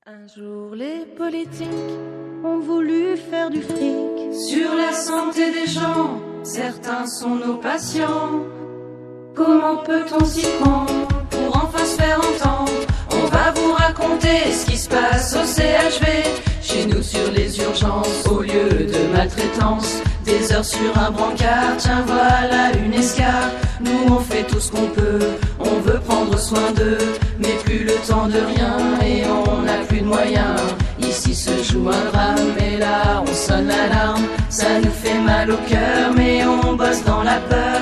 Un jour les politiques ont voulu faire du fric sur la santé des gens, certains sont nos patients. Comment peut-on s'y prendre pour enfin se faire entendre? On va vous raconter ce qui se passe au CHV, chez nous sur les urgences, au lieu de maltraitance. Des heures sur un brancard, tiens voilà une escarpe. Nous on fait tout ce qu'on peut, on veut prendre soin d'eux, mais plus le temps de rien et on n'a plus de moyens. Ici se joue un drame et là on sonne l'alarme. Ça nous fait mal au cœur mais on bosse dans la peur.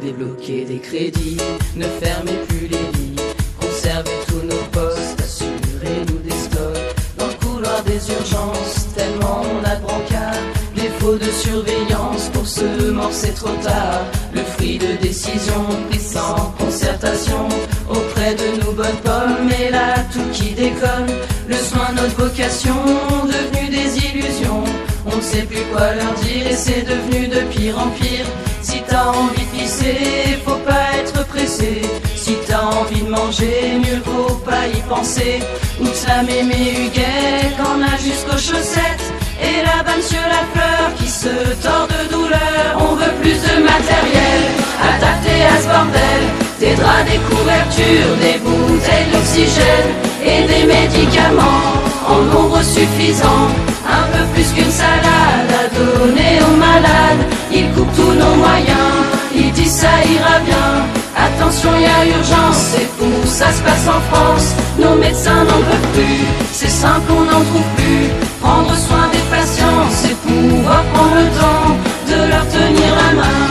Débloquer des crédits, ne fermez plus les lits, conservez tous nos postes, assurez-nous des stocks dans le couloir des urgences, tellement on a de brancards. Défaut de surveillance, pour se mort c'est trop tard. Le fruit de décision pris sans concertation auprès de nos bonnes pommes, mais là tout qui déconne. Le soin, notre vocation, devenu des illusions. On ne sait plus quoi leur dire et c'est devenu de pire en pire. Si t'as envie de pisser, faut pas être pressé. Si t'as envie de manger, mieux vaut pas y penser. Ou ça mémé Huguet qu'en a jusqu'aux chaussettes. Et là-bas monsieur Lafleur qui se tord de douleur. On veut plus de matériel adapté à ce bordel. Des draps, des couvertures, des bouteilles d'oxygène et des médicaments en nombre suffisant. Un peu plus qu'une salade à donner aux malades. Ils coupent tous nos moyens, ils disent ça ira bien. Attention, y a urgence, c'est fou, ça se passe en France. Nos médecins n'en peuvent plus, c'est simple, on n'en trouve plus. Prendre soin des patients, c'est pouvoir prendre le temps de leur tenir la main,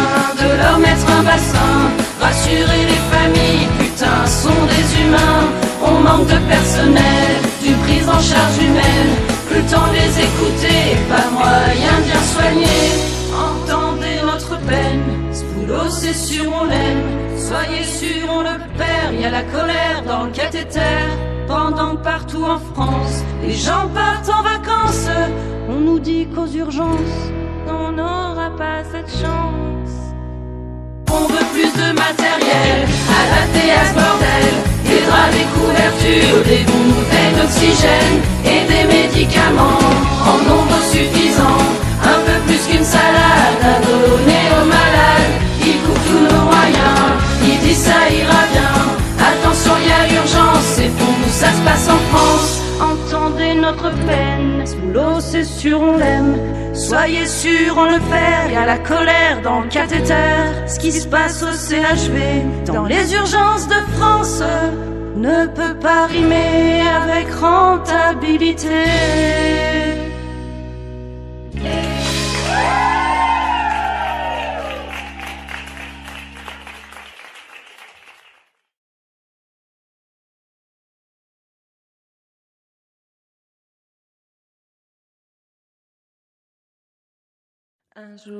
de leur mettre un bassin. Rassurer les familles, putain, sont des humains. On manque de personnel, d'une prise en charge humaine. Plus le temps de les écouter, pas moyen de bien soigner. Entendez notre peine, ce boulot c'est sûr on l'aime. Soyez sûr on le perd, y a la colère dans le cathéter. Pendant que partout en France, les gens partent en vacances, on nous dit qu'aux urgences, on n'aura pas cette chance. On veut plus de matériel adapté à ce bordel. Des draps, des couvertures, des bouteilles d'oxygène et des médicaments en nombre suffisant. Un peu plus qu'une salade à donner aux malades. Ils coupent tous nos moyens, ils disent ça ira bien. Attention, y a urgence, c'est fou, ça se passe en France. Entendez notre peine, ce boulot c'est sûr on l'aime. Soyez sûr on le perd, y a la colère dans le cathéter. Ce qui se passe au CHV, dans les urgences de France, ne peut pas rimer avec rentabilité. Un jour